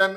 10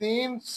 3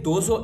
200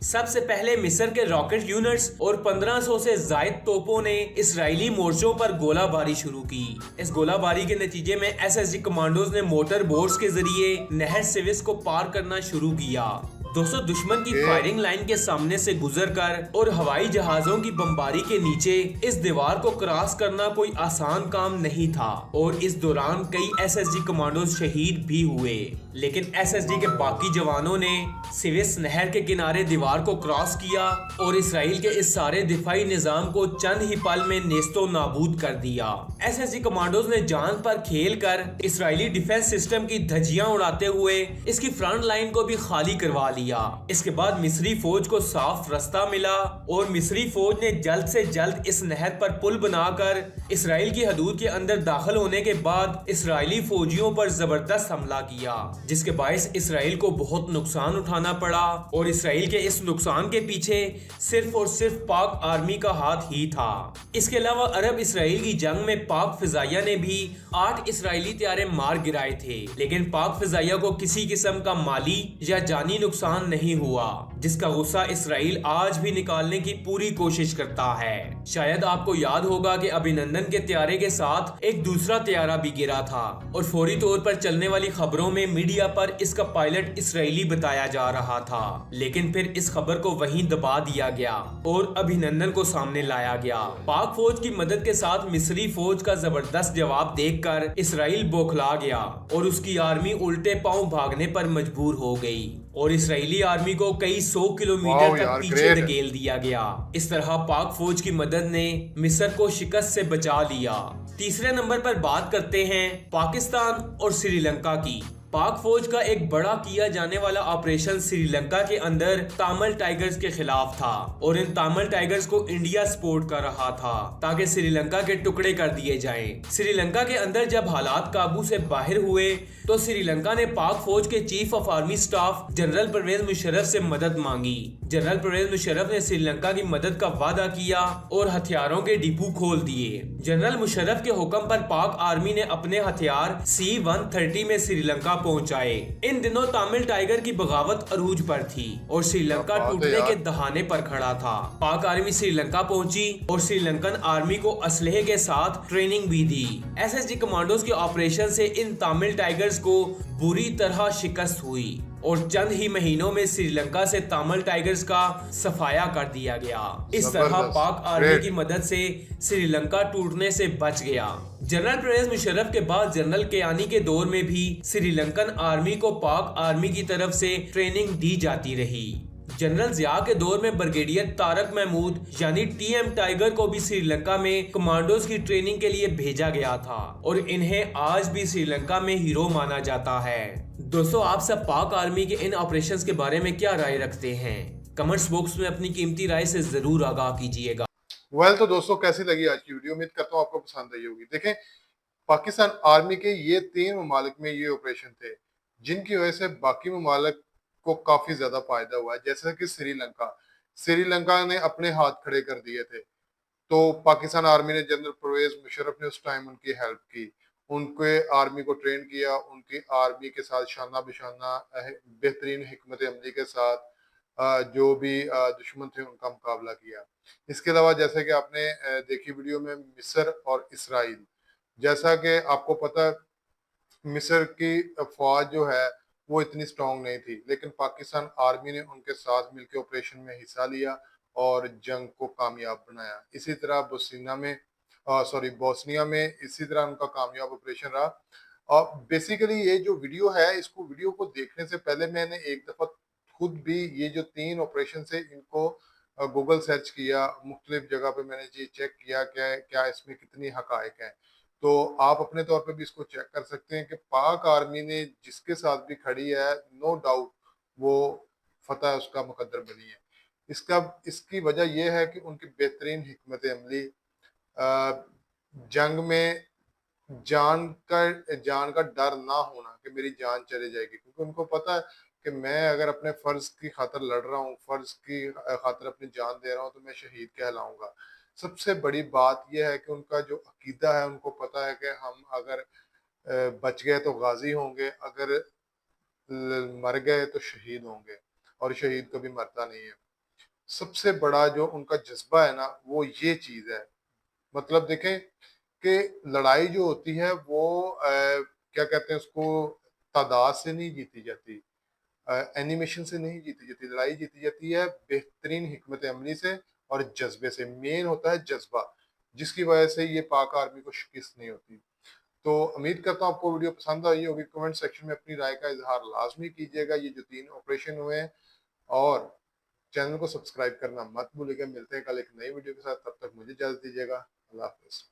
سب سے پہلے مصر کے راکٹ یونٹس اور 1500 سے زائد توپوں نے اسرائیلی مورچوں پر گولہ باری شروع کی۔ اس گولہ باری کے نتیجے میں ایس ایس جی کمانڈوز نے موٹر بوٹس کے ذریعے نہر سویس کو پار کرنا شروع کیا۔ دوستو دشمن کی فائرنگ لائن کے سامنے سے گزر کر اور ہوائی جہازوں کی بمباری کے نیچے اس دیوار کو کراس کرنا کوئی آسان کام نہیں تھا، اور اس دوران کئی ایس ایس جی کمانڈوز شہید بھی ہوئے۔ لیکن ایس ایس جی کے باقی جوانوں نے سویس نہر کے کنارے دیوار کو کراس کیا اور اسرائیل کے اس سارے دفاعی نظام کو چند ہی پل میں نیست و نابود کر دیا۔ ایس ایس جی کمانڈوز نے جان پر کھیل کر اسرائیلی ڈیفنس سسٹم کی دھجیاں اڑاتے ہوئے اس کی فرنٹ لائن کو بھی خالی کروا لیا۔ اس کے بعد مصری فوج کو صاف رستہ ملا اور مصری فوج نے جلد سے جلد اس نہر پر پل بنا کر اسرائیل کی حدود کے اندر داخل ہونے کے بعد اسرائیلی فوجیوں پر زبردست حملہ کیا، جس کے باعث اسرائیل کو بہت نقصان اٹھانا پڑا، اور اسرائیل کے اس نقصان کے پیچھے صرف اور صرف پاک آرمی کا ہاتھ ہی تھا۔ اس کے علاوہ عرب اسرائیل کی جنگ میں پاک فضائیہ نے بھی 8 اسرائیلی طیارے مار گرائے تھے، لیکن پاک فضائیہ کو کسی قسم کا مالی یا جانی نقصان نہیں ہوا، جس کا غصہ اسرائیل آج بھی نکالنے کی پوری کوشش کرتا ہے۔ شاید آپ کو یاد ہوگا کہ ابھینندن کے طیارے کے ساتھ ایک دوسرا طیارہ بھی گرا تھا، اور فوری طور پر چلنے والی خبروں میں میڈیا پر اس کا پائلٹ اسرائیلی بتایا جا رہا تھا، لیکن پھر اس خبر کو وہیں دبا دیا گیا اور ابھینندن کو سامنے لایا گیا۔ پاک فوج کی مدد کے ساتھ مصری فوج کا زبردست جواب دیکھ کر اسرائیل بوکھلا گیا اور اس کی آرمی الٹے پاؤں بھاگنے پر مجبور ہو گئی، اور اسرائیلی آرمی کو کئی 100 کلومیٹر تک پیچھے دھکیل دیا گیا۔ اس طرح پاک فوج کی مدد نے مصر کو شکست سے بچا لیا۔ تیسرے نمبر پر بات کرتے ہیں پاکستان اور سری لنکا کی۔ پاک فوج کا ایک بڑا کیا جانے والا آپریشن سری لنکا کے اندر تامل ٹائیگرز کے خلاف تھا، اور ان تامل ٹائیگرز کو انڈیا سپورٹ کر رہا تھا تاکہ سری لنکا کے ٹکڑے کر دیے جائیں۔ سری لنکا کے اندر جب حالات قابو سے باہر ہوئے تو سری لنکا نے پاک فوج کے chief of army staff general Pervez Musharraf سے مدد مانگی۔ جنرل پرویز مشرف نے سری لنکا کی مدد کا وعدہ کیا اور ہتھیاروں کے ڈپو کھول دیے۔ جنرل مشرف کے حکم پر پاک آرمی نے اپنے ہتھیار C-130 میں سری لنکا پہنچائے۔ ان دنوں تامل ٹائیگر کی بغاوت عروج پر تھی اور سری لنکا ٹوٹنے کے دہانے پر کھڑا تھا۔ پاک آرمی سری لنکا پہنچی اور سری لنکن آرمی کو اسلحے کے ساتھ ٹریننگ بھی دی۔ ایس ایس جی کمانڈوز کے آپریشن سے ان تامل ٹائیگرز کو بری طرح شکست ہوئی، اور چند ہی مہینوں میں سری لنکا سے تامل ٹائیگرز کا صفایا کر دیا گیا۔ اس طرح پاک آرمی کی مدد سے سری لنکا ٹوٹنے سے بچ گیا۔ جنرل پرویز مشرف کے بعد جنرل کیانی کے دور میں بھی سری لنکن آرمی کو پاک آرمی کی طرف سے ٹریننگ دی جاتی رہی۔ جنرل ضیاء کے دور میں بریگیڈیئر طارق محمود یعنی ٹی ایم ٹائیگر کو بھی سری لنکا میں کمانڈوز کی ٹریننگ کے لیے بھیجا گیا تھا، اور انہیں آج بھی سری لنکا میں ہیرو مانا جاتا ہے۔ دوستو آپ سب پاک آرمی کے ان آپریشنز کے بارے میں کیا رائے رکھتے ہیں؟ کمنٹس باکس میں اپنی قیمتی رائے سے ضرور آگاہ کیجیے گا۔ تو دوستو کیسی لگی آج کی ویڈیو؟ امید کرتا ہوں آپ کو پسند آئی ہوگی۔ دیکھیں پاکستان آرمی کے یہ 3 ممالک میں یہ آپریشن تھے جن کی وجہ سے باقی ممالک کو کافی زیادہ فائدہ ہوا ہے، جیسا کہ سری لنکا نے اپنے ہاتھ کھڑے کر دیے تھے، تو پاکستان آرمی نے جنرل پرویز مشرف نے اس ٹائم ان کی ہیلپ کی، ان کے آرمی کو ٹرین کیا، ان کی آرمی کے ساتھ شانہ بشانہ بہترین حکمت عملی کے ساتھ جو بھی دشمن تھے ان کا مقابلہ کیا۔ اس کے علاوہ جیسے کہ آپ نے دیکھی ویڈیو میں مصر اور اسرائیل، جیسا کہ آپ کو پتہ مصر کی فوج جو ہے وہ اتنی سٹرونگ نہیں تھی، لیکن پاکستان آرمی نے ان کے ساتھ مل کے آپریشن میں حصہ لیا اور جنگ کو کامیاب بنایا۔ اسی طرح بوسنیا میں اسی طرح ان کا کامیاب آپریشن رہا۔ اور بیسیکلی یہ جو ویڈیو کو دیکھنے سے پہلے میں نے ایک دفعہ خود بھی یہ جو 3 آپریشن سے ان کو گوگل سرچ کیا، مختلف جگہ پہ میں نے یہ چیک کیا کہ کیا اس میں کتنی حقائق ہیں، تو آپ اپنے طور پہ بھی اس کو چیک کر سکتے ہیں کہ پاک آرمی نے جس کے ساتھ بھی کھڑی ہے نو ڈاؤٹ وہ فتح اس کا مقدر بنی ہے۔ اس کی وجہ یہ ہے کہ ان کی بہترین حکمت عملی، جنگ میں جان کا ڈر نہ ہونا کہ میری جان چلے جائے گی، کیونکہ ان کو پتہ ہے کہ میں اگر اپنے فرض کی خاطر لڑ رہا ہوں، فرض کی خاطر اپنی جان دے رہا ہوں تو میں شہید کہلاؤں گا۔ سب سے بڑی بات یہ ہے کہ ان کا جو عقیدہ ہے، ان کو پتہ ہے کہ ہم اگر بچ گئے تو غازی ہوں گے، اگر مر گئے تو شہید ہوں گے، اور شہید کبھی مرتا نہیں ہے۔ سب سے بڑا جو ان کا جذبہ ہے نا وہ یہ چیز ہے. مطلب دیکھیں کہ لڑائی جو ہوتی ہے وہ کیا کہتے ہیں اس کو، تعداد سے نہیں جیتی جاتی، اینیمیشن سے نہیں جیتی جاتی. لڑائی جیتی جاتی ہے بہترین حکمت عملی سے اور جذبے سے. مین ہوتا ہے جذبہ، جس کی وجہ سے یہ پاک آرمی کو شکست نہیں ہوتی. تو امید کرتا ہوں آپ کو ویڈیو پسند آئی ہوگی. کمنٹ سیکشن میں اپنی رائے کا اظہار لازمی کیجیے گا. یہ جو 3 آپریشن ہوئے ہیں، اور چینل کو سبسکرائب کرنا مت بھولے گا. ملتے ہیں کل ایک نئی ویڈیو کے ساتھ، تب تک مجھے اجازت دیجیے گا. اللہ حافظ.